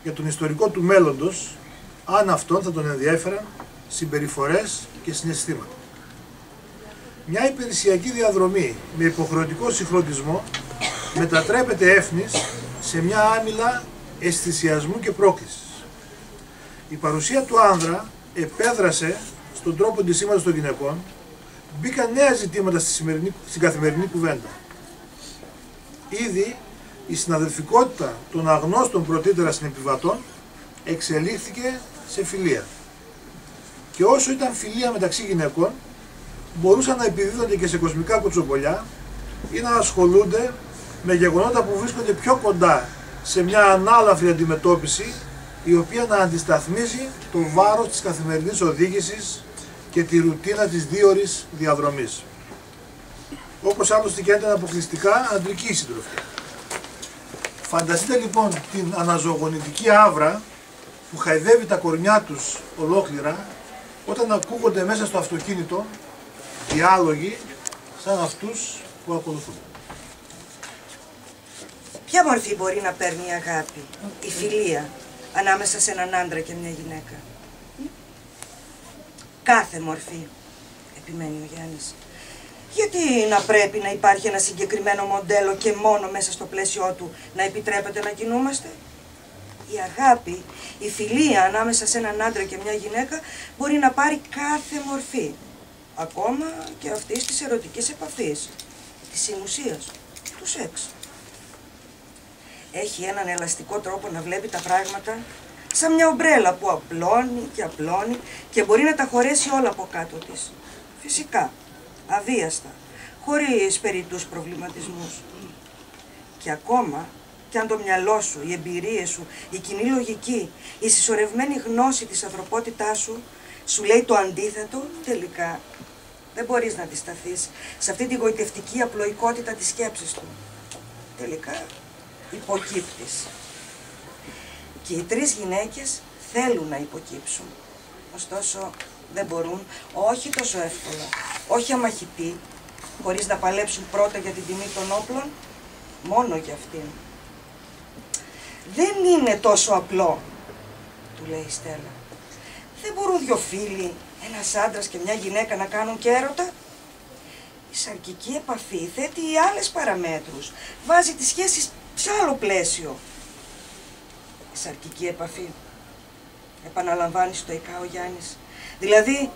για τον ιστορικό του μέλλοντος, αν αυτόν θα τον ενδιέφεραν συμπεριφορές και συναισθήματα. Μια υπηρεσιακή διαδρομή με υποχρεωτικό συγχρονισμό μετατρέπεται έφνης σε μια άμυλα αισθησιασμού και πρόκλησης. Η παρουσία του άνδρα επέδρασε στον τρόπο ντυσίματος των γυναικών, μπήκαν νέα ζητήματα στην καθημερινή κουβέντα. Ήδη η συναδελφικότητα των αγνώστων πρωτήτερα συνεπιβατών εξελίχθηκε σε φιλία. Και όσο ήταν φιλία μεταξύ γυναικών, μπορούσαν να επιδίδονται και σε κοσμικά κουτσομπολιά ή να ασχολούνται με γεγονότα που βρίσκονται πιο κοντά σε μια ανάλαφρη αντιμετώπιση, η οποία να αντισταθμίζει το βάρος της καθημερινής οδήγησης και τη ρουτίνα της δίωρης διαδρομής. Όπως άλλωστε και ήταν αποκλειστικά αντρική συντροφή. Φανταστείτε λοιπόν την αναζωογονητική άβρα που χαϊδεύει τα κορμιά τους ολόκληρα όταν ακούγονται μέσα στο αυτοκίνητο διάλογοι σαν αυτούς που ακολουθούν. Ποια μορφή μπορεί να παίρνει η αγάπη, η φιλία, ανάμεσα σε έναν άντρα και μια γυναίκα? Κάθε μορφή, επιμένει ο Γιάννης. Γιατί να πρέπει να υπάρχει ένα συγκεκριμένο μοντέλο και μόνο μέσα στο πλαίσιο του να επιτρέπεται να κινούμαστε? Η αγάπη, η φιλία ανάμεσα σε έναν άντρα και μια γυναίκα μπορεί να πάρει κάθε μορφή. Ακόμα και αυτής της ερωτικής επαφής, της συνουσίας, του σεξ. Έχει έναν ελαστικό τρόπο να βλέπει τα πράγματα, σαν μια ομπρέλα που απλώνει και απλώνει και μπορεί να τα χωρέσει όλα από κάτω της. Φυσικά, αβίαστα, χωρίς περιττούς προβληματισμούς. Και ακόμα, κι αν το μυαλό σου, οι εμπειρίες σου, η κοινή λογική, η συσσωρευμένη γνώση της ανθρωπότητάς σου, σου λέει το αντίθετο, τελικά δεν μπορείς να αντισταθείς σε αυτή τη γοητευτική απλοϊκότητα της σκέψης του. Τελικά, υποκύπτεις. Και οι τρεις γυναίκες θέλουν να υποκύψουν. Ωστόσο, δεν μπορούν, όχι τόσο εύκολα, όχι αμαχητοί, χωρίς να παλέψουν πρώτα για την τιμή των όπλων, μόνο για αυτήν. Δεν είναι τόσο απλό, του λέει η Στέλλα. Δεν μπορούν δυο φίλοι, ένας άντρας και μια γυναίκα να κάνουν και έρωτα? Η σαρκική επαφή θέτει άλλες παραμέτρους, βάζει τις σχέσεις σε άλλο πλαίσιο. Η σαρκική επαφή, επαναλαμβάνει στοικά ο Γιάννης. Δηλαδή,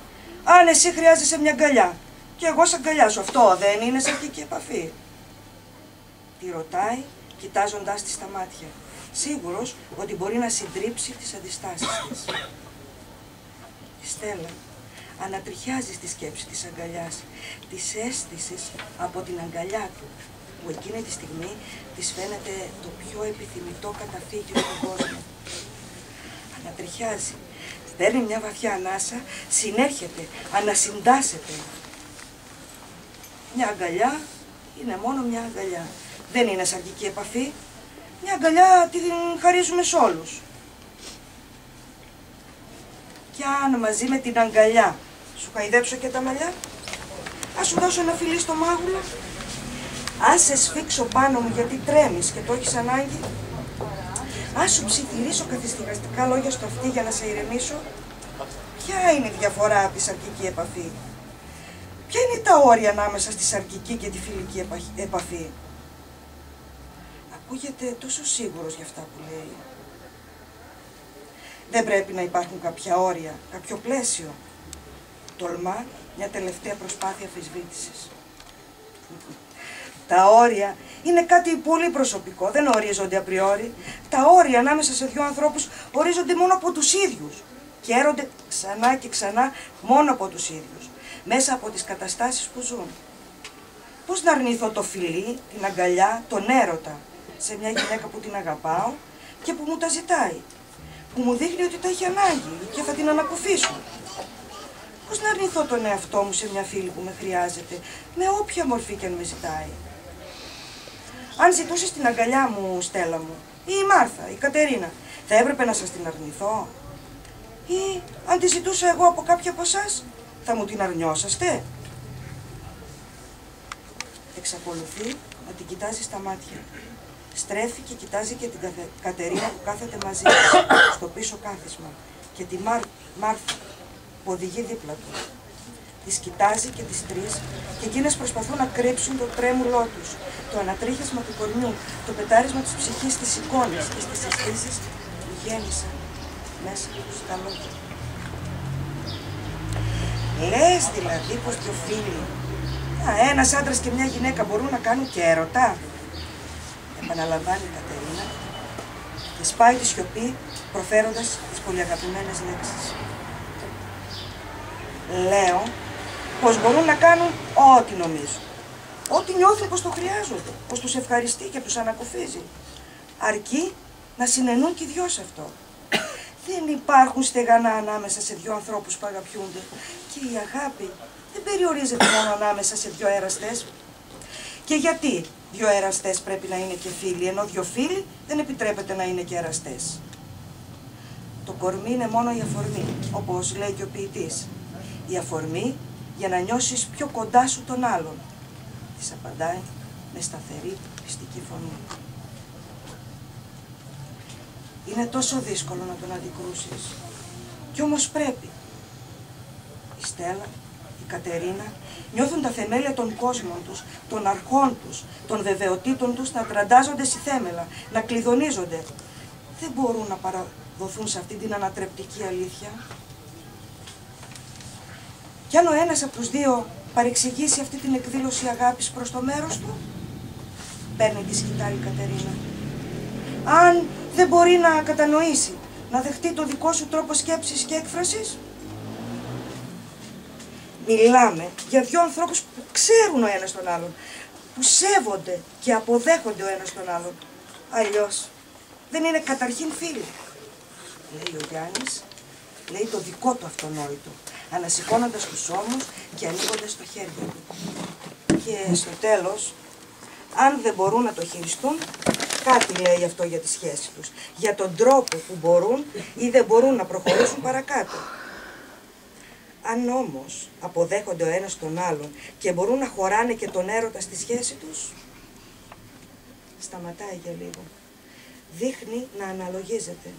αν εσύ χρειάζεσαι μια αγκαλιά και εγώ σ' αγκαλιάσω, αυτό δεν είναι σαρκική επαφή? Τη ρωτάει, κοιτάζοντάς της στα μάτια, σίγουρος ότι μπορεί να συντρίψει τις αντιστάσεις της. Η Στέλλα ανατριχιάζει στη σκέψη της αγκαλιάς, της αίσθησης από την αγκαλιά του, που εκείνη τη στιγμή της φαίνεται το πιο επιθυμητό καταφύγιο στον κόσμο. Ανατριχιάζει, παίρνει μια βαθιά ανάσα, συνέρχεται, ανασυντάσσεται. Μια αγκαλιά είναι μόνο μια αγκαλιά. Δεν είναι σαρκική επαφή. Μια αγκαλιά την χαρίζουμε σε όλους. Κι αν μαζί με την αγκαλιά σου χαϊδέψω και τα μαλλιά, ας σου δώσω ένα φιλί στο μάγουλο, ας σε σφίξω πάνω μου γιατί τρέμεις και το έχεις ανάγκη, ας σου ψιθυρίσω καθιστικαστικά λόγια στο αυτί για να σε ηρεμήσω. Ποια είναι η διαφορά από τη σαρκική επαφή? Ποια είναι τα όρια ανάμεσα στη σαρκική και τη φιλική επαφή? Ακούγεται τόσο σίγουρος για αυτά που λέει. Δεν πρέπει να υπάρχουν κάποια όρια, κάποιο πλαίσιο? Τολμά μια τελευταία προσπάθεια αμφισβήτησης. Τα όρια είναι κάτι πολύ προσωπικό, δεν ορίζονται απριόρι. Τα όρια ανάμεσα σε δύο ανθρώπους ορίζονται μόνο από τους ίδιους και έρονται ξανά και ξανά μόνο από τους ίδιους, μέσα από τις καταστάσεις που ζουν. Πώς να αρνηθώ το φιλί, την αγκαλιά, τον έρωτα σε μια γυναίκα που την αγαπάω και που μου τα ζητάει, που μου δείχνει ότι τα έχει ανάγκη και θα την ανακουφίσω? Πώς να αρνηθώ τον εαυτό μου σε μια φίλη που με χρειάζεται, με όποια μορφή και αν με ζητάει? Αν ζητούσες την αγκαλιά μου, Στέλλα μου, ή η Μάρθα, η Κατερίνα, θα έπρεπε να σας την αρνηθώ? Ή αν τη ζητούσα εγώ από κάποια από εσάς, θα μου την αρνιώσαστε? Εξακολουθεί να την κοιτάζει στα μάτια. Στρέφει και κοιτάζει και την Κατερίνα που κάθεται μαζί της, στο πίσω κάθισμα, και τη Μάρθα που οδηγεί δίπλα του. Τις κοιτάζει και τις τρεις και εκείνες προσπαθούν να κρύψουν το τρέμουλό τους, το ανατρίχιασμα του κορμιού, το πετάρισμα της ψυχής στις εικόνες και στις αισθήσεις που γέννησαν μέσα τους τα λόγια. Λες δηλαδή πως δυο φίλοι, ένας άντρας και μια γυναίκα μπορούν να κάνουν και έρωτα? Επαναλαμβάνει η Κατερίνα και σπάει τη σιωπή προφέροντας τις πολυαγαπημένες λέξεις. Λέω πως μπορούν να κάνουν ό,τι νομίζουν, ό,τι νιώθουν πως το χρειάζονται, πως τους ευχαριστεί και τους ανακουφίζει, αρκεί να συνενούν και οι δυο σε αυτό. Δεν υπάρχουν στεγανά ανάμεσα σε δυο ανθρώπους που αγαπιούνται και η αγάπη δεν περιορίζεται μόνο ανάμεσα σε δυο εραστές. Και γιατί δυο εραστές πρέπει να είναι και φίλοι, ενώ δυο φίλοι δεν επιτρέπεται να είναι και εραστές? Το κορμί είναι μόνο η αφορμή, όπως λέει και ο ποιητής. Η αφορμή για να νιώσεις πιο κοντά σου τον άλλον, της απαντάει με σταθερή πιστική φωνή. Είναι τόσο δύσκολο να τον αντικρούσεις, κι όμως πρέπει. Η Στέλλα, η Κατερίνα νιώθουν τα θεμέλια των κόσμων τους, των αρχών τους, των βεβαιοτήτων τους να τραντάζονται στη θέμελα, να κλειδονίζονται. Δεν μπορούν να παραδοθούν σε αυτή την ανατρεπτική αλήθεια. Κι αν ο ένας από τους δύο παρεξηγήσει αυτή την εκδήλωση αγάπης προς το μέρος του, παίρνει τη σκητάλη η Κατερίνα. Αν δεν μπορεί να κατανοήσει, να δεχτεί το δικό σου τρόπο σκέψης και έκφρασης, μιλάμε για δυο ανθρώπους που ξέρουν ο ένας τον άλλον, που σέβονται και αποδέχονται ο ένας τον άλλον. Αλλιώς δεν είναι καταρχήν φίλοι. Λέει ο Γιάννης, λέει το δικό του αυτονόητο, ανασηκώνοντας τους ώμους και ανοίγοντας το χέρι του. Και στο τέλος, αν δεν μπορούν να το χειριστούν, κάτι λέει αυτό για τη σχέση τους, για τον τρόπο που μπορούν ή δεν μπορούν να προχωρήσουν παρακάτω. Αν όμως αποδέχονται ο ένας τον άλλον και μπορούν να χωράνε και τον έρωτα στη σχέση τους, σταματάει για λίγο. Δείχνει να αναλογίζεται.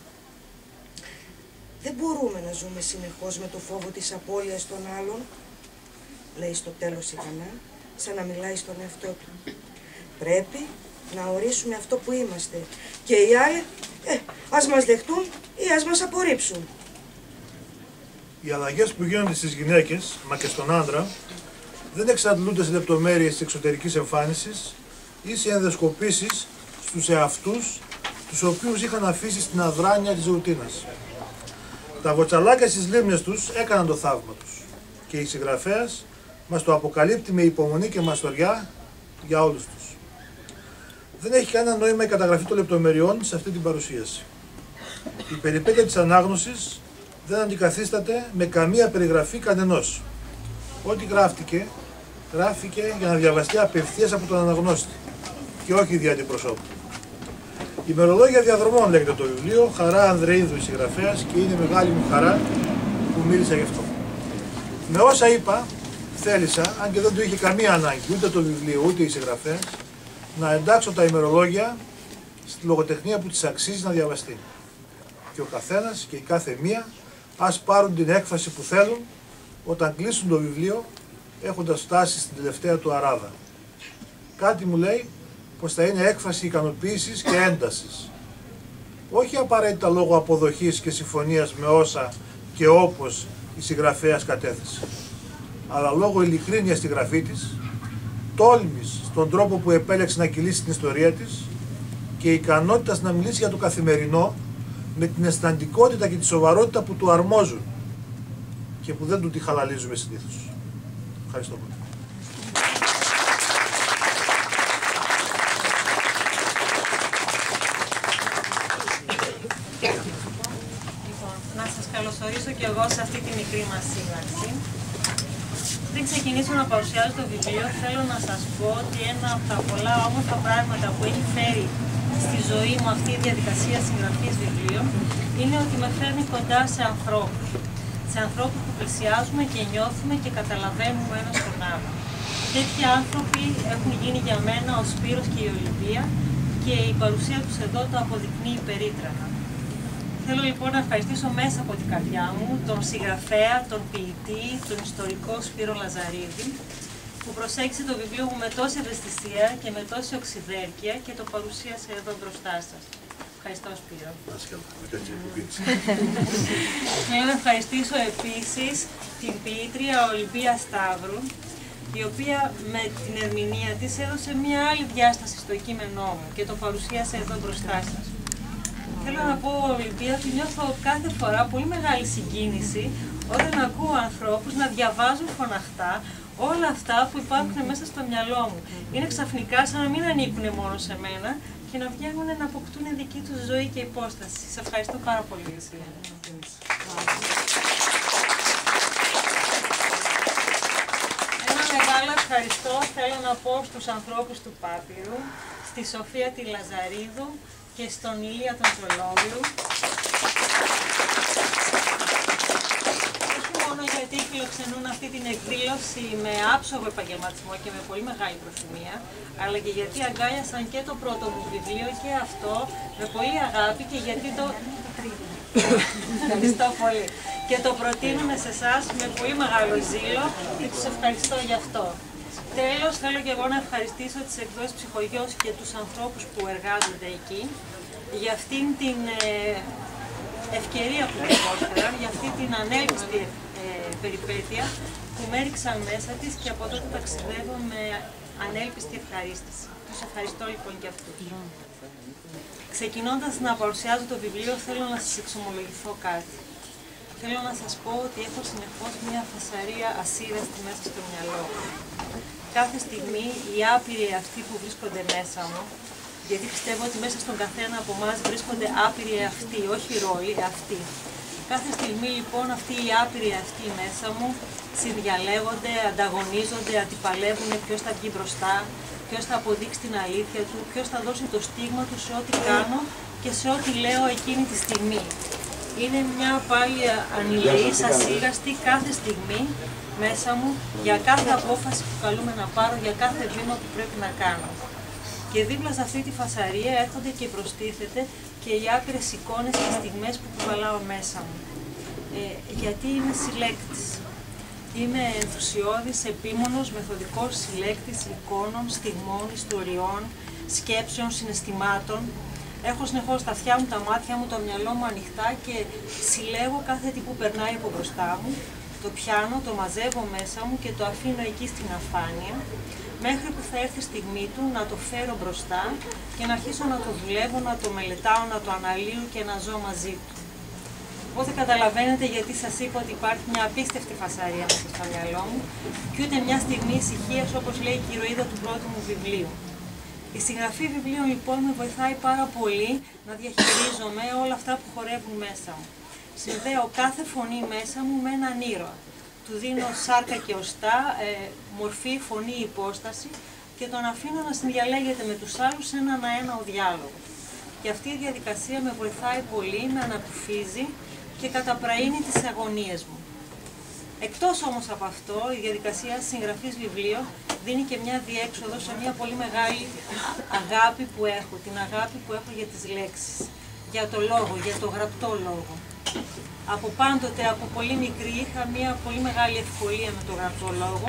Δεν μπορούμε να ζούμε συνεχώς με το φόβο της απώλειας των άλλων, λέει στο τέλος σιγανά, σαν να μιλάει στον εαυτό του. Πρέπει να ορίσουμε αυτό που είμαστε και οι άλλοι ας μας δεχτούν ή ας μας απορρίψουν. Οι αλλαγές που γίνονται στις γυναίκες, μα και στον άντρα, δεν εξαντλούνται σε λεπτομέρειες της εξωτερικής εμφάνισης ή σε ενδοσκοπήσεις στους εαυτούς, τους οποίους είχαν αφήσει στην αδράνεια της ρουτίνας. Τα βοτσαλάκια στις λίμνες τους έκαναν το θαύμα τους και η συγγραφέας μας το αποκαλύπτει με υπομονή και μαστοριά για όλους τους. Δεν έχει κανένα νόημα η καταγραφή των λεπτομεριών σε αυτή την παρουσίαση. Η περιπέτεια της ανάγνωσης δεν αντικαθίσταται με καμία περιγραφή κανενός. Ό,τι γράφηκε για να διαβαστεί απευθείας από τον αναγνώστη και όχι δια αντιπροσώπου. Ημερολόγια διαδρομών λέγεται το βιβλίο, Χαρά Ανδρεΐδου η συγγραφέας, και είναι μεγάλη μου χαρά που μίλησα γι' αυτό. Με όσα είπα, θέλησα, αν και δεν το είχε καμία ανάγκη, ούτε το βιβλίο ούτε η συγγραφέας, να εντάξω τα ημερολόγια στη λογοτεχνία που της αξίζει να διαβαστεί. Και ο καθένας και η κάθε μία ας πάρουν την έκφραση που θέλουν όταν κλείσουν το βιβλίο έχοντας φτάσει στην τελευταία του αράδα. Κάτι μου λέει πως θα είναι έκφραση ικανοποίησης και έντασης. Όχι απαραίτητα λόγω αποδοχής και συμφωνίας με όσα και όπως η συγγραφέας κατέθεσε, αλλά λόγω ειλικρίνειας στη γραφή της, τόλμης στον τρόπο που επέλεξε να κυλήσει την ιστορία της και ικανότητας να μιλήσει για το καθημερινό με την αισθαντικότητα και τη σοβαρότητα που του αρμόζουν και που δεν του τη χαλαλίζουμε συνήθως. Ευχαριστώ πολύ. Να σας καλωσορίσω και εγώ σε αυτή τη μικρή μας σύνταξη. Πριν ξεκινήσω να παρουσιάζω το βιβλίο, θέλω να σας πω ότι ένα από τα πολλά όμορφα πράγματα που έχει φέρει στη ζωή μου αυτή η διαδικασία συγγραφής βιβλίων είναι ότι με φέρνει κοντά σε ανθρώπους. Σε ανθρώπους που πλησιάζουμε και νιώθουμε και καταλαβαίνουμε ένας τον άλλον. Τέτοιοι άνθρωποι έχουν γίνει για μένα ο Σπύρος και η Ολυμπία, και η παρουσία τους εδώ το αποδεικνύει περίτρανα. Θέλω λοιπόν να ευχαριστήσω μέσα από την καρδιά μου τον συγγραφέα, τον ποιητή, τον ιστορικό Σπύρο Λαζαρίδη, που προσέγγισε το βιβλίο μου με τόση ευαισθησία και με τόση οξυδέρκεια και το παρουσίασε εδώ μπροστά σας. Ευχαριστώ, Σπύρο. Θέλω να ευχαριστήσω επίσης την ποιήτρια Ολυμπία Σταύρου, η οποία με την ερμηνεία της έδωσε μια άλλη διάσταση στο κείμενό μου και το παρουσίασε εδώ μπροστά σας. Θέλω να πω, Ολυμπία, ότι νιώθω κάθε φορά πολύ μεγάλη συγκίνηση όταν ακούω ανθρώπους να διαβάζουν φωναχτά όλα αυτά που υπάρχουν μέσα στο μυαλό μου. Είναι ξαφνικά σαν να μην ανήκουν μόνο σε μένα και να βγαίνουν να αποκτούν δική τους ζωή και υπόσταση. Σας ευχαριστώ πάρα πολύ, Λυσία. Ένα μεγάλο ευχαριστώ θέλω να πω στους ανθρώπους του Πάπυρου, στη Σοφία τη Λαζαρίδου και στον Ηλία τον Ζολόγλου. Όχι μόνο γιατί φιλοξενούν αυτή την εκδήλωση με άψογο επαγγελματισμό και με πολύ μεγάλη προθυμία, αλλά και γιατί αγκάλιασαν και το πρώτο μου βιβλίο και αυτό με πολύ αγάπη και γιατί το... Ευχαριστώ πολύ. Και το προτείνουν σε εσάς με πολύ μεγάλο ζήλο και τους ευχαριστώ γι' αυτό. Τέλος, θέλω και εγώ να ευχαριστήσω τις εκδόσεις Ψυχογιός και τους ανθρώπους που εργάζονται εκεί για αυτήν την ευκαιρία που μου πρόσφεραν, για αυτή την ανέλπιστη περιπέτεια που με έριξαν μέσα της και από τότε ταξιδεύω με ανέλπιστη ευχαρίστηση. Τους ευχαριστώ λοιπόν και αυτούς. Ξεκινώντας να παρουσιάζω το βιβλίο, θέλω να σας εξομολογηθώ κάτι. Θέλω να σας πω ότι έχω συνεχώς μια φασαρία ασίδαστη μέσα στο μυαλό μου. Κάθε στιγμή οι άπειροι αυτοί που βρίσκονται μέσα μου, γιατί πιστεύω ότι μέσα στον καθένα από εμάς βρίσκονται άπειροι αυτοί, όχι ρόλοι, αυτοί. Κάθε στιγμή λοιπόν αυτοί οι άπειροι αυτοί μέσα μου συνδιαλέγονται, ανταγωνίζονται, αντιπαλεύουν ποιος θα βγει μπροστά, ποιος θα αποδείξει την αλήθεια του, ποιος θα δώσει το στίγμα του σε ό,τι κάνω και σε ό,τι λέω εκείνη τη στιγμή. Είναι μια πάλι ανηλεής, ασίγαστη κάθε στιγμή μέσα μου για κάθε απόφαση που καλούμε να πάρω, για κάθε βήμα που πρέπει να κάνω. Και δίπλα σε αυτή τη φασαρία έρχονται και προστίθεται και οι άκρες εικόνες και στιγμές που κουβαλάω μέσα μου. Γιατί είμαι συλλέκτης. Είμαι ενθουσιώδης, επίμονος, μεθοδικός συλλέκτης εικόνων, στιγμών, ιστοριών, σκέψεων, συναισθημάτων. Έχω συνεχώς τα αυτιά μου, τα μάτια μου, το μυαλό μου ανοιχτά και συλλέγω κάθε τι που περνάει από μπροστά μου. Το πιάνω, το μαζεύω μέσα μου και το αφήνω εκεί στην αφάνεια, μέχρι που θα έρθει η στιγμή του να το φέρω μπροστά και να αρχίσω να το δουλεύω, να το μελετάω, να το αναλύω και να ζω μαζί του. Οπότε καταλαβαίνετε γιατί σας είπα ότι υπάρχει μια απίστευτη φασαρία μέσα στο μυαλό μου και ούτε μια στιγμή ησυχίας, όπως λέει και η ηρωίδα του πρώτου μου βιβλίου. Η συγγραφή βιβλίων λοιπόν με βοηθάει πάρα πολύ να διαχειρίζομαι όλα αυτά που χορεύουν μέσα μου. Συνδέω κάθε φωνή μέσα μου με έναν ήρωα. Του δίνω σάρκα και οστά, μορφή, φωνή, υπόσταση και τον αφήνω να συνδιαλέγεται με τους άλλους σε έναν αένα ο διάλογος. Και αυτή η διαδικασία με βοηθάει πολύ, με αναπηφίζει και καταπραίνει τις αγωνίες μου. Εκτός όμως από αυτό, η διαδικασία συγγραφής βιβλίων δίνει και μια διέξοδο σε μια πολύ μεγάλη αγάπη που έχω, την αγάπη που έχω για τις λέξεις, για το λόγο, για το γραπτό λόγο. Από πάντοτε, από πολύ μικρή, είχα μια πολύ μεγάλη ευκολία με το γραπτό λόγο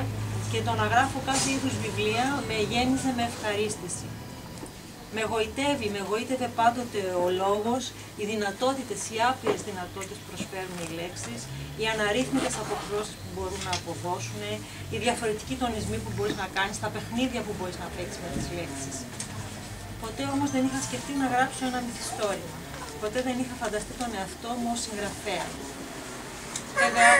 και το να γράφω κάθε είδους βιβλία με γέμιζε με ευχαρίστηση. Με γοήτευε πάντοτε ο λόγος, οι δυνατότητες, οι άπειρες δυνατότητες που προσφέρουν οι λέξεις, οι αναρρύθμιτες αποχρώσεις που μπορούν να αποδώσουν, οι διαφορετικοί τονισμοί που μπορείς να κάνεις, τα παιχνίδια που μπορείς να παίξεις με τις λέξεις. Ποτέ όμως δεν είχα σκεφτεί να γράψω ένα μυθιστόρημα. Ποτέ δεν είχα φανταστεί τον εαυτό μου ως συγγραφέα. Βέβαια,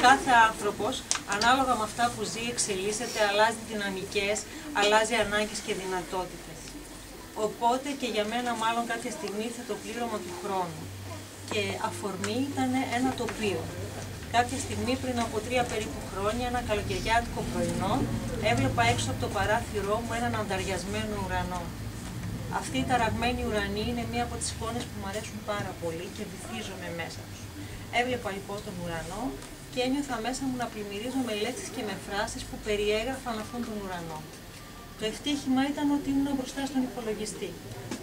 κάθε άνθρωπος, ανάλογα με αυτά που ζει, εξελίσσεται, αλλάζει δυναμικές, αλλάζει ανάγκες και δυνατότητες. Οπότε και για μένα μάλλον κάποια στιγμή ήρθε το πλήρωμα του χρόνου. Και αφορμή ήταν ένα τοπίο. Κάποια στιγμή πριν από 3 περίπου χρόνια, ένα καλοκαιριάτικο πρωινό, έβλεπα έξω από το παράθυρό μου έναν ανταριασμένο ουρανό. Αυτή η ταραγμένη ουρανή είναι μία από τις εικόνες που μου αρέσουν πάρα πολύ και βυθίζομαι μέσα τους. Έβλεπα λοιπόν τον ουρανό και ένιωθα μέσα μου να πλημμυρίζω με λέξεις και με φράσεις που περιέγραφαν αυτόν τον ουρανό. Το ευτύχημα ήταν ότι ήμουν μπροστά στον υπολογιστή.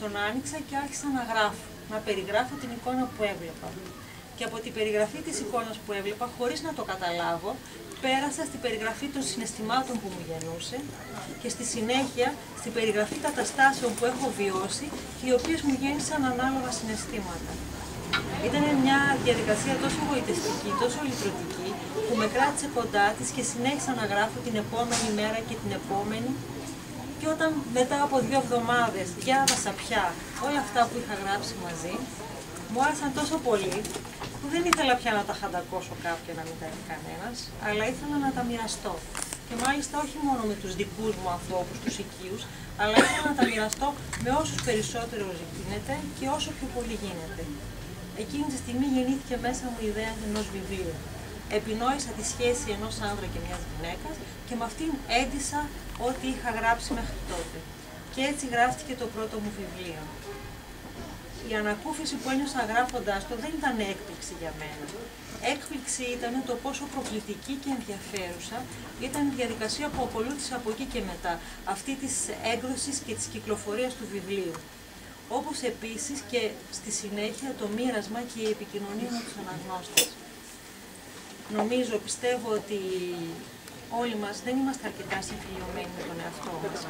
Τον άνοιξα και άρχισα να γράφω, να περιγράφω την εικόνα που έβλεπα. Και από την περιγραφή της εικόνας που έβλεπα, χωρίς να το καταλάβω, πέρασα στην περιγραφή των συναισθημάτων που μου γεννούσε και στη συνέχεια στην περιγραφή καταστάσεων που έχω βιώσει και οι οποίες μου γέννησαν ανάλογα συναισθήματα. Ήταν μια διαδικασία τόσο γοητευτική, τόσο λυτρωτική, που με κράτησε κοντά της και συνέχισα να γράφω την επόμενη μέρα και την επόμενη. Και όταν μετά από 2 εβδομάδες διάβασα πια όλα αυτά που είχα γράψει μαζί, μου άρεσαν τόσο πολύ που δεν ήθελα πια να τα χαντακώσω κάποιον να μην τα έχει κανένας, αλλά ήθελα να τα μοιραστώ. Και μάλιστα όχι μόνο με τους δικούς μου ανθρώπους, τους οικείους, αλλά ήθελα να τα μοιραστώ με όσους περισσότερο γίνεται και όσο πιο πολύ γίνεται. Εκείνη τη στιγμή γεννήθηκε μέσα μου η ιδέα ενός βιβλίου. Επινόησα τη σχέση ενός άνδρα και μιας γυναίκας και με αυτήν έντυσα ό,τι είχα γράψει μέχρι τότε. Και έτσι γράφτηκε το πρώτο μου βιβλίο. Η ανακούφιση που ένιωσα γράφοντάς το δεν ήταν έκπληξη για μένα. Έκπληξη ήταν το πόσο προκλητική και ενδιαφέρουσα ήταν η διαδικασία που ακολούθησε από εκεί και μετά, αυτή της έκδοσης και της κυκλοφορίας του βιβλίου. Όπως επίσης και στη συνέχεια το μοίρασμα και η επικοινωνία με τους αναγνώστες. Νομίζω, πιστεύω ότι όλοι μας δεν είμαστε αρκετά συμφιλειωμένοι με τον εαυτό μας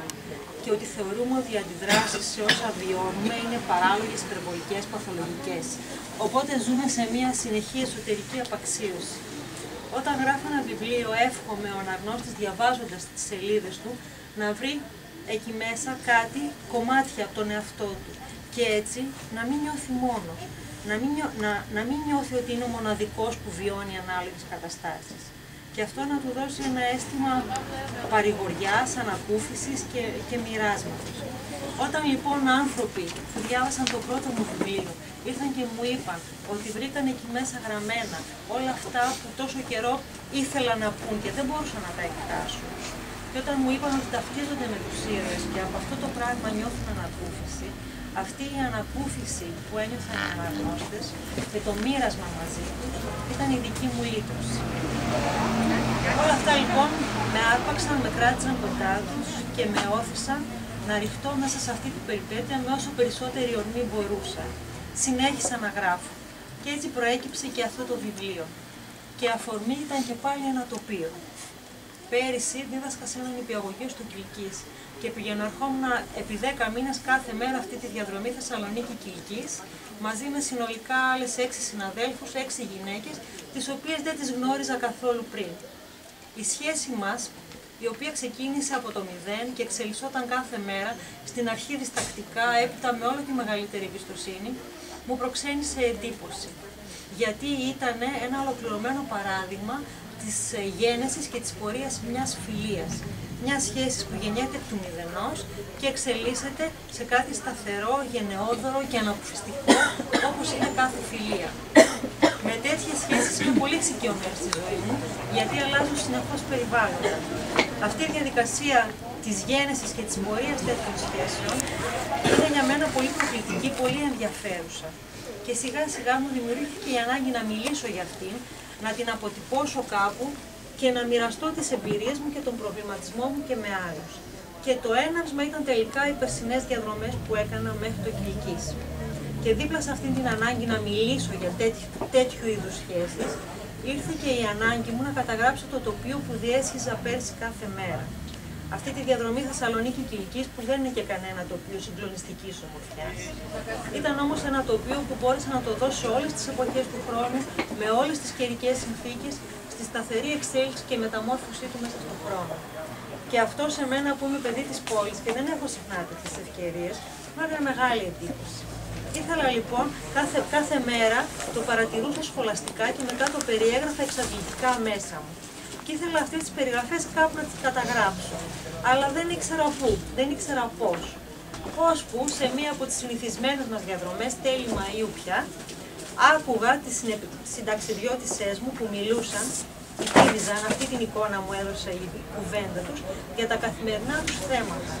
και ότι θεωρούμε ότι οι αντιδράσεις σε όσα βιώνουμε είναι παράλογες, υπερβολικές, παθολογικές. Οπότε ζούμε σε μια συνεχή εσωτερική απαξίωση. Όταν γράφω ένα βιβλίο, εύχομαι ο αναγνώστης διαβάζοντας τις σελίδες του να βρει εκεί μέσα κάτι, κομμάτια από τον εαυτό του και έτσι να μην νιώθει μόνος, να μην νιώθει ότι είναι ο μοναδικός που βιώνει ανάλογες καταστάσεις. Και αυτό να του δώσει ένα αίσθημα παρηγοριάς, ανακούφισης και μοιράσματος. Όταν λοιπόν άνθρωποι που διάβασαν το πρώτο μου βιβλίο ήρθαν και μου είπαν ότι βρήκαν εκεί μέσα γραμμένα όλα αυτά που τόσο καιρό ήθελαν να πούν και δεν μπορούσαν να τα εκφράσουν. Και όταν μου είπαν ότι ταυτίζονται με τους ήρωες και από αυτό το πράγμα νιώθουν ανακούφιση, αυτή η ανακούφιση που ένιωθαν οι αναγνώστες και το μοίρασμα μαζί τους ήταν η δική μου λύτρωση. Όλα αυτά λοιπόν με άρπαξαν, με κράτησαν κοντά τους και με όθησαν να ρηχτώ μέσα σε αυτή την περιπέτεια με όσο περισσότερη ορμή μπορούσα. Συνέχισα να γράφω και έτσι προέκυψε και αυτό το βιβλίο. Και αφορμή ήταν και πάλι ένα τοπίο. Πέρυσι δίδασκα σε έναν νηπιαγωγείο στο Κιλκής και πηγαίνω-ερχόμουν επί 10 μήνες κάθε μέρα αυτή τη διαδρομή Θεσσαλονίκη-Κιλκής μαζί με συνολικά άλλες 6 συναδέλφους, 6 γυναίκες, τις οποίες δεν τις γνώριζα καθόλου πριν. Η σχέση μας, η οποία ξεκίνησε από το 0 και εξελισσόταν κάθε μέρα, στην αρχή διστακτικά, έπειτα με όλο και μεγαλύτερη εμπιστοσύνη, μου προξένησε εντύπωση. Γιατί ήταν ένα ολοκληρωμένο παράδειγμα της γένεσης και της πορείας μιας φιλίας. Μια σχέση που γεννιέται εκ του μηδενός και εξελίσσεται σε κάτι σταθερό, γενναιόδωρο και αναποφιστικό, όπως είναι κάθε φιλία. Με τέτοιες σχέσεις είμαι πολύ εξοικειωμένη στη ζωή μου, γιατί αλλάζουν συνεχώς περιβάλλοντα. Αυτή η διαδικασία της γένεσης και της πορείας τέτοιων σχέσεων είναι για μένα πολύ προκλητική, πολύ ενδιαφέρουσα. Και σιγά σιγά μου δημιουργήθηκε η ανάγκη να μιλήσω για αυτήν, να την αποτυπώσω κάπου και να μοιραστώ τις εμπειρίες μου και τον προβληματισμό μου και με άλλους. Και το έναυσμα ήταν τελικά οι περσινές διαδρομές που έκανα μέχρι το Κιλκής. Και δίπλα σε αυτήν την ανάγκη να μιλήσω για τέτοιου είδους σχέσεις, ήρθε και η ανάγκη μου να καταγράψω το τοπίο που διέσχιζα πέρσι κάθε μέρα. Αυτή τη διαδρομή Θεσσαλονίκη-Κιλκής που δεν είναι και κανένα τοπίο συγκλονιστικής ομορφιάς. Ήταν όμως ένα τοπίο που μπόρεσα να το δώσω σε όλες τις εποχές του χρόνου, με όλες τις καιρικές συνθήκες, στη σταθερή εξέλιξη και μεταμόρφωσή του μέσα στον χρόνο. Και αυτό σε μένα που είμαι παιδί της πόλης και δεν έχω συχνά τέτοιες ευκαιρίες, μου έκανε μεγάλη εντύπωση. Ήθελα λοιπόν κάθε μέρα το παρατηρούσα σχολαστικά και μετά το περιέγραφα εξαντλητικά μέσα μου. Και ήθελα αυτές τις περιγραφές κάπου να τις καταγράψω. Αλλά δεν ήξερα πού, δεν ήξερα πώς. Ώσπου σε μία από τις συνηθισμένες μας διαδρομές, τέλη Μαΐου πια, άκουγα τις συνταξιδιώτισσές μου που μιλούσαν, υπήρχαν αυτή την εικόνα μου έδωσε η κουβέντα τους, για τα καθημερινά τους θέματα.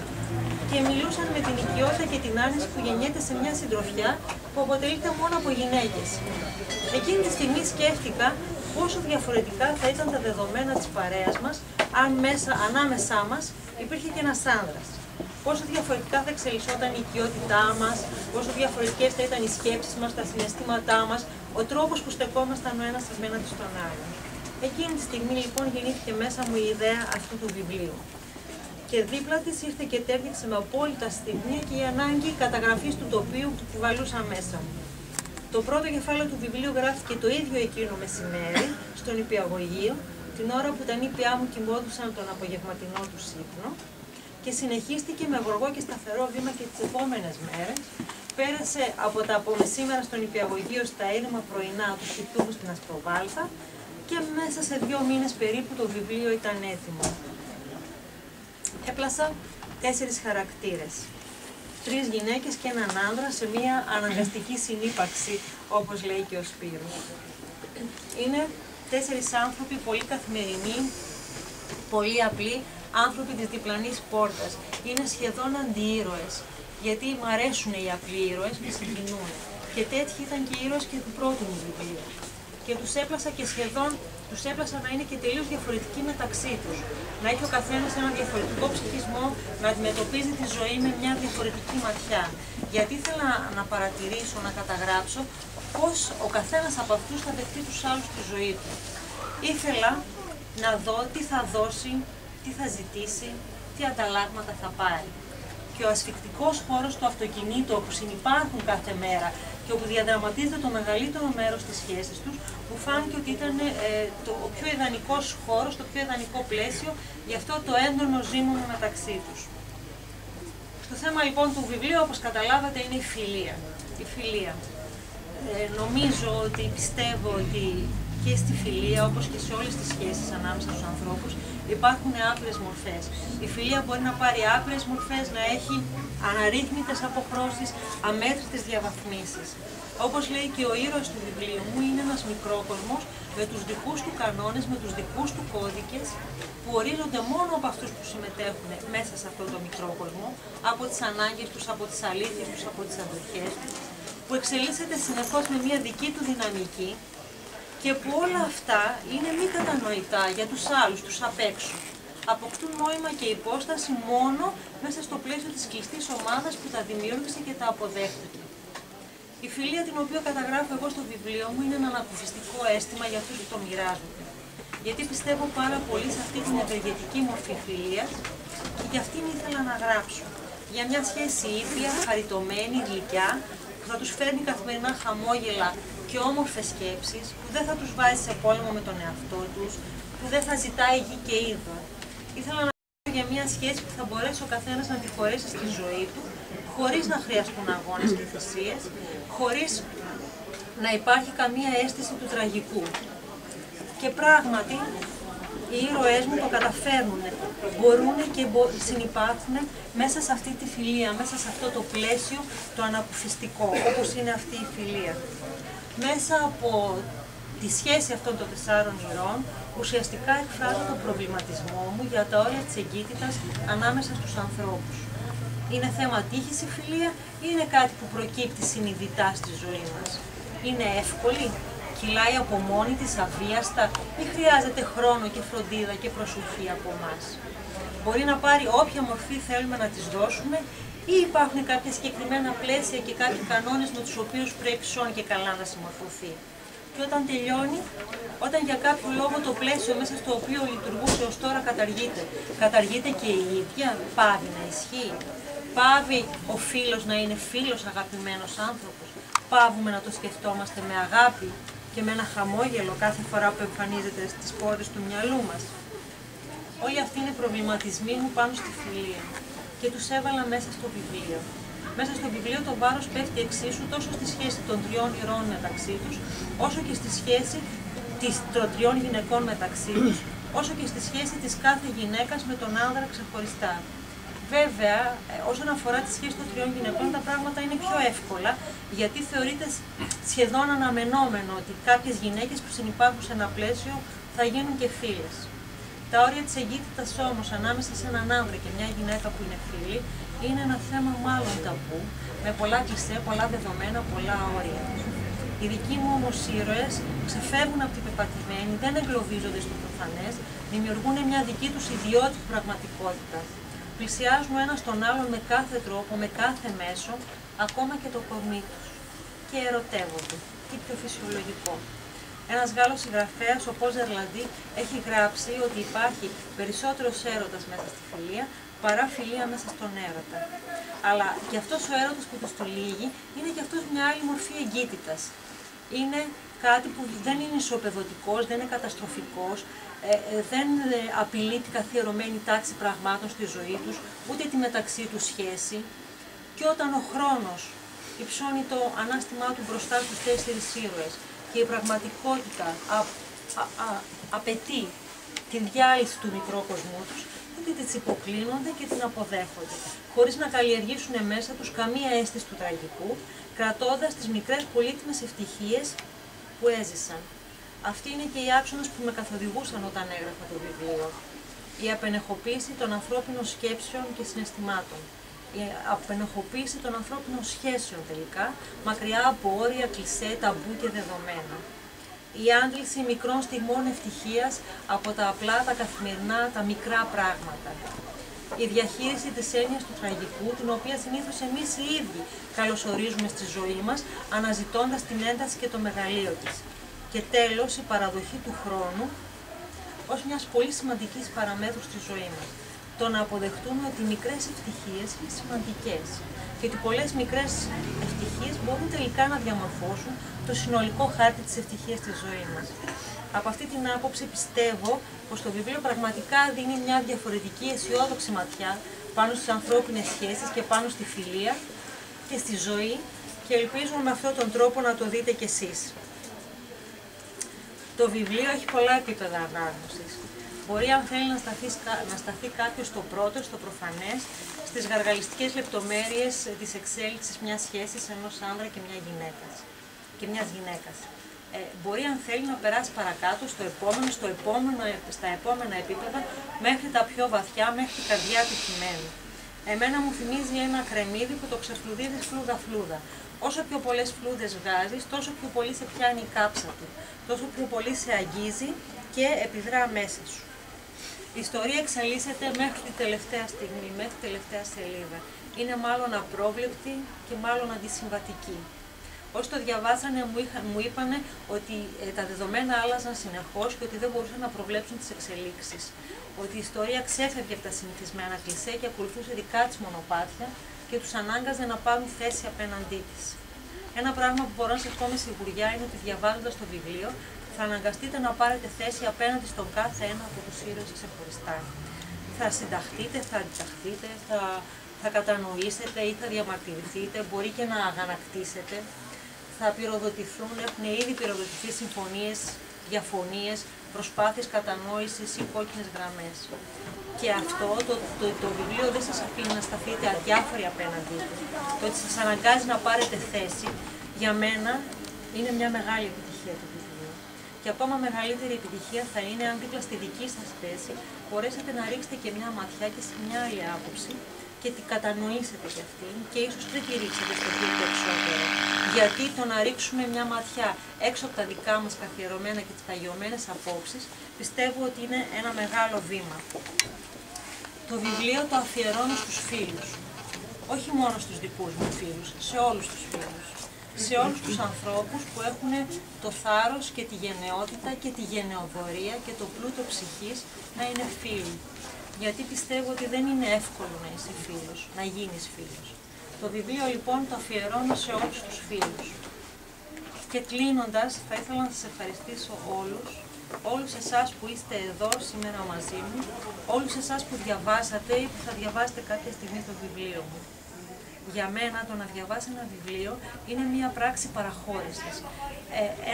Και μιλούσαν με την οικειότητα και την άνεση που γεννιέται σε μια συντροφιά που αποτελείται μόνο από γυναίκες. Εκείνη τη στιγμή σκέφτηκα πόσο διαφορετικά θα ήταν τα δεδομένα της παρέας μας αν ανάμεσά μας υπήρχε και ένας άνδρας. πόσο διαφορετικά θα εξελισσόταν η οικειότητά μας, πόσο διαφορετικές θα ήταν οι σκέψεις μας, τα συναισθήματά μας, ο τρόπος που στεκόμασταν ο ένας απέναντι στον άλλον. Εκείνη τη στιγμή λοιπόν γεννήθηκε μέσα μου η ιδέα αυτού του βιβλίου. Και δίπλα της ήρθε και τέριαξε με απόλυτα στιγμή και η ανάγκη καταγραφής του τοπίου που κουβαλούσα μέσα μου. Το πρώτο κεφάλαιο του βιβλίου γράφτηκε το ίδιο εκείνο μεσημέρι, στον νηπιαγωγείο, την ώρα που τα νήπια μου κοιμόντουσαν τον απογευματινό του ύπνο, και συνεχίστηκε με γοργό και σταθερό βήμα και τις επόμενες μέρες. Πέρασε από τα απομεσήμερα στον νηπιαγωγείο στα ήρεμα πρωινά του σπιτιού μου στην Ασπροβάλτα και μέσα σε 2 μήνες περίπου το βιβλίο ήταν έτοιμο. Έπλασα 4 χαρακτήρες. 3 γυναίκες και έναν άνδρα σε μια αναγκαστική συνύπαρξη, όπως λέει και ο Σπύρος. Είναι 4 άνθρωποι πολύ καθημερινοί, πολύ απλοί, άνθρωποι της διπλανής πόρτας. Είναι σχεδόν αντιήρωες, γιατί μου αρέσουν οι απλοί ήρωες που συγκινούν. Και τέτοιοι ήταν και οι ήρωες και του πρώτου μου βιβλίου. Και τους έπλασα και σχεδόν τους έπλασα να είναι και τελείως διαφορετικοί μεταξύ τους. Να έχει ο καθένας ένα διαφορετικό ψυχισμό, να αντιμετωπίζει τη ζωή με μια διαφορετική ματιά. Γιατί ήθελα να παρατηρήσω, να καταγράψω πώς ο καθένας από αυτούς θα δεχτεί τους άλλους στη ζωή του. Ήθελα να δω τι θα δώσει, τι θα ζητήσει, τι ανταλλάγματα θα πάρει. Και ο ασφικτικός χώρος του αυτοκινήτου όπου συνυπάρχουν κάθε μέρα και όπου διαδραματίζεται το μεγαλύτερο μέρος της σχέσης τους, μου φάνηκε ότι ήταν ο πιο ιδανικός χώρος, το πιο ιδανικό πλαίσιο για αυτό το έντονο ζήμωμα μεταξύ τους. Το θέμα λοιπόν του βιβλίου, όπως καταλάβατε, είναι η φιλία. Η φιλία. Νομίζω ότι πιστεύω ότι και στη φιλία, όπως και σε όλες τις σχέσεις ανάμεσα στους ανθρώπους, υπάρχουν άπειρες μορφές. Η φιλία μπορεί να πάρει άπειρες μορφές, να έχει αναρρύθμιτες αποχρώσεις, αμέτρητες διαβαθμίσεις. Όπως λέει και ο ήρωας του βιβλίου μου, είναι ένας μικρόκοσμος με τους δικούς του κανόνες, με τους δικούς του κώδικες, που ορίζονται μόνο από αυτούς που συμμετέχουν μέσα σε αυτόν τον μικρόκοσμο, από τις ανάγκες τους, από τις αλήθειες τους, από τις αντοχές τους, που εξελίσσεται συνεχώς με μια δική του δυναμική και που όλα αυτά είναι μη κατανοητά για τους άλλους, τους απ' έξω. Αποκτούν νόημα και υπόσταση μόνο μέσα στο πλαίσιο της κλειστής ομάδας που τα δημιούργησε και τα αποδέχτηκε. Η φιλία την οποία καταγράφω εγώ στο βιβλίο μου είναι ένα ανακουφιστικό αίσθημα για αυτούς που το μοιράζονται. Γιατί πιστεύω πάρα πολύ σε αυτή την ευεργετική μορφή φιλίας και γι' αυτήν ήθελα να γράψω. Για μια σχέση ήπια, χαριτωμένη, γλυκιά, που θα τους φέρνει καθημερινά χαμόγελα και όμορφες σκέψεις, που δεν θα τους βάζει σε πόλεμο με τον εαυτό τους, που δεν θα ζητάει γη και είδωρ. Ήθελα να γράψω για μια σχέση που θα μπορέσει ο καθένας να τη χωρέσει στη ζωή του, χωρίς να χρειαστούν αγώνες και θυσίες, χωρίς να υπάρχει καμία αίσθηση του τραγικού. Και πράγματι, οι ήρωές μου το καταφέρνουν, μπορούν και συνυπάρχουν μέσα σε αυτή τη φιλία, μέσα σε αυτό το πλαίσιο το ανακουφιστικό, όπως είναι αυτή η φιλία. Μέσα από τη σχέση αυτών των 4 ηρώων, ουσιαστικά εκφράζω τον προβληματισμό μου για τα όρια της εγκύτητας ανάμεσα στους ανθρώπους. Είναι θέμα τύχης η φιλία ή είναι κάτι που προκύπτει συνειδητά στη ζωή μας? Είναι εύκολη, κυλάει από μόνη της αβίαστα ή χρειάζεται χρόνο και φροντίδα και προσοχή από εμάς? Μπορεί να πάρει όποια μορφή θέλουμε να της δώσουμε ή υπάρχουν κάποια συγκεκριμένα πλαίσια και κάποιοι κανόνες με τους οποίους πρέπει σών και καλά να συμμορφωθεί? Και όταν τελειώνει, όταν για κάποιο λόγο το πλαίσιο μέσα στο οποίο λειτουργούσε ως τώρα καταργείται και η ίδια, πάβει να ισχύει? Πάβει ο φίλος να είναι φίλος, αγαπημένος άνθρωπος? Πάβουμε να το σκεφτόμαστε με αγάπη και με ένα χαμόγελο κάθε φορά που εμφανίζεται στις πόρτες του μυαλού μας? Όλοι αυτοί είναι προβληματισμοί μου πάνω στη φιλία και τους έβαλα μέσα στο βιβλίο. Μέσα στο βιβλίο το βάρος πέφτει εξίσου τόσο στη σχέση των 3 ηρώων μεταξύ τους, όσο και στη σχέση των 3 γυναικών μεταξύ τους, όσο και στη σχέση της κάθε γυναίκας με τον άνδρα ξεχωριστά. Βέβαια, όσον αφορά τη σχέση των 3 γυναικών, τα πράγματα είναι πιο εύκολα, γιατί θεωρείται σχεδόν αναμενόμενο ότι κάποιες γυναίκες που συνυπάρχουν σε ένα πλαίσιο θα γίνουν και φίλες. Τα όρια της εγκύτητας όμως ανάμεσα σε έναν άνδρα και μια γυναίκα που είναι φίλοι είναι ένα θέμα μάλλον ταμπού, με πολλά κλισέ, πολλά δεδομένα, πολλά όρια. Οι δικοί μου όμως ήρωες ξεφεύγουν από την πεπατημένη, δεν εγκλωβίζονται στο προφανές, δημιουργούν μια δική τους ιδιότυπη πραγματικότητα. πλησιάζουν ο ένας τον άλλον με κάθε τρόπο, με κάθε μέσο, ακόμα και το κορμί τους, και ερωτεύονται, τι πιο φυσιολογικό. Ένας Γάλλος συγγραφέας, ο Πόζερ Λαντί, έχει γράψει ότι υπάρχει περισσότερος έρωτας μέσα στη φιλία παρά φιλία μέσα στον έρωτα. Αλλά και αυτός ο έρωτας που τους του λύγει είναι και αυτός μια άλλη μορφή εγκύτητας. Είναι κάτι που δεν είναι ισοπεδωτικός, δεν είναι καταστροφικός, δεν απειλεί την καθιερωμένη τάξη πραγμάτων στη ζωή τους, ούτε τη μεταξύ τους σχέση. Και όταν ο χρόνος υψώνει το ανάστημά του μπροστά στους 4 ήρωες και η πραγματικότητα απαιτεί την διάλυση του μικρόκοσμού τους, τότε τις υποκλίνονται και την αποδέχονται, χωρίς να καλλιεργήσουν μέσα τους καμία αίσθηση του τραγικού, κρατώντας τις μικρές πολύτιμες ευτυχίες που έζησαν. Αυτοί είναι και οι άξονες που με καθοδηγούσαν όταν έγραφα το βιβλίο. Η απενεχοποίηση των ανθρώπινων σκέψεων και συναισθημάτων. Η απενεχοποίηση των ανθρώπινων σχέσεων τελικά, μακριά από όρια, κλισέ, ταμπού και δεδομένα. Η άντληση μικρών στιγμών ευτυχίας από τα απλά, τα καθημερινά, τα μικρά πράγματα. Η διαχείριση της έννοιας του τραγικού, την οποία συνήθως εμείς οι ίδιοι καλωσορίζουμε στη ζωή μας, αναζητώντας την ένταση και το μεγαλείο της. Και τέλος, η παραδοχή του χρόνου ως μιας πολύ σημαντικής παραμέτρου στη ζωή μας. Το να αποδεχτούμε ότι οι μικρές ευτυχίες είναι σημαντικές και ότι πολλές μικρές ευτυχίες μπορούν τελικά να διαμορφώσουν το συνολικό χάρτη της ευτυχίας της ζωής μας. Από αυτή την άποψη πιστεύω πως το βιβλίο πραγματικά δίνει μια διαφορετική αισιόδοξη ματιά πάνω στις ανθρώπινες σχέσεις και πάνω στη φιλία και στη ζωή και ελπίζω με αυτόν τον τρόπο να το δείτε κι εσείς. Το βιβλίο έχει πολλά επίπεδα ανάγνωσης. Μπορεί, αν θέλει, να σταθεί κάποιος στο πρώτο, στο προφανές, στις γαργαλιστικές λεπτομέρειες της εξέλιξης μιας σχέσης ενός άνδρα και μιας γυναίκας. Μπορεί, αν θέλει, να περάσει παρακάτω στα επόμενα επίπεδα, μέχρι τα πιο βαθιά, μέχρι την καρδιά του κειμένου. Εμένα μου θυμίζει ένα κρεμμύδι που το ξεφλουδίζεις φλούδα-φλούδα. Όσο πιο πολλές φλούδες βγάζεις, τόσο πιο πολύ σε πιάνει η κάψα του, τόσο πιο πολύ σε αγγίζει και επιδρά μέσα σου. Η ιστορία εξελίσσεται μέχρι τη τελευταία στιγμή, μέχρι τη τελευταία σελίδα. Είναι μάλλον απρόβλεπτη και μάλλον αντισυμβατική. Όσοι το διαβάσανε μου είπανε ότι τα δεδομένα άλλαζαν συνεχώς και ότι δεν μπορούσαν να προβλέψουν τις εξελίξεις. Ότι η ιστορία ξέφευγε από τα συνηθισμένα κλισέ και ακολουθούσε δικά της μονοπάτια και τους ανάγκαζε να πάρουν θέση απέναντί της. Ένα πράγμα που μπορώ να σας πω με σιγουριά είναι ότι διαβάζοντας το βιβλίο θα αναγκαστείτε να πάρετε θέση απέναντι στον κάθε ένα από τους ήρωες ξεχωριστά. Θα συνταχτείτε, θα αντιταχθείτε, θα κατανοήσετε ή θα διαμαρτυρηθείτε, μπορεί και να αγανακτήσετε. Θα πυροδοτηθούν, έχουν ήδη πυροδοτηθεί συμφωνίες, διαφωνίες, προσπάθειες κατανόησης ή κόκκινες γραμμές. Και αυτό το βιβλίο δεν σας αφήνει να σταθείτε αδιάφοροι απέναντί του. Το ότι σας αναγκάζει να πάρετε θέση, για μένα είναι μια μεγάλη επιτυχία του βιβλίου. Και ακόμα μεγαλύτερη επιτυχία θα είναι αν δίπλα στη δική σας θέση μπορέσετε να ρίξετε και μια ματιά και σε μια άλλη άποψη και την κατανοήσετε κι αυτήν και ίσως δεν τη ρίξετε στο πιο περισσότερο. Γιατί το να ρίξουμε μια ματιά έξω από τα δικά μας καθιερωμένα και τις παγιωμένες απόψεις πιστεύω ότι είναι ένα μεγάλο βήμα. Το βιβλίο το αφιερώνω στους φίλους. Όχι μόνο στους δικούς μου φίλους, σε όλους τους φίλους. Σε όλους τους ανθρώπους που έχουν το θάρρος και τη γενναιότητα και τη γενναιοδωρία και το πλούτο ψυχής να είναι φίλοι. Γιατί πιστεύω ότι δεν είναι εύκολο να είσαι φίλος, να γίνεις φίλος. Το βιβλίο λοιπόν το αφιερώνω σε όλους τους φίλους. Και κλείνοντας, θα ήθελα να σας ευχαριστήσω όλους εσάς που είστε εδώ σήμερα μαζί μου, όλους εσάς που διαβάσατε ή που θα διαβάσετε κάποια στιγμή το βιβλίο μου. Για μένα το να διαβάσει ένα βιβλίο είναι μια πράξη παραχώρησης,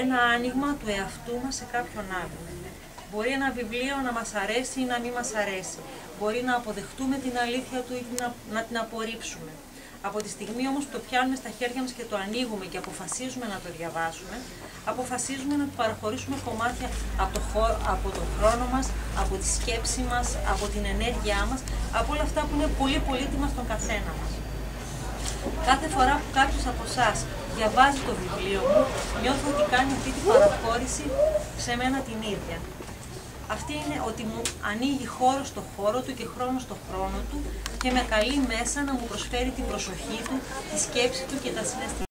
ένα άνοιγμα του εαυτού μας σε κάποιον άλλον. Μπορεί ένα βιβλίο να μας αρέσει ή να μην μας αρέσει. Μπορεί να αποδεχτούμε την αλήθεια του ή να την απορρίψουμε. Από τη στιγμή όμως που το πιάνουμε στα χέρια μας και το ανοίγουμε και αποφασίζουμε να το διαβάσουμε, αποφασίζουμε να του παραχωρήσουμε κομμάτια από τον χρόνο μας, από τη σκέψη μας, από την ενέργειά μας, από όλα αυτά που είναι πολύ πολύτιμα στον καθένα μας. Κάθε φορά που κάποιος από εσάς διαβάζει το βιβλίο μου, νιώθω ότι κάνει αυτή την παραχώρηση σε μένα την ίδια. αυτή είναι ότι μου ανοίγει χώρο στο χώρο του και χρόνο στο χρόνο του και με καλεί μέσα να μου προσφέρει την προσοχή του, τη σκέψη του και τα συναισθήματα.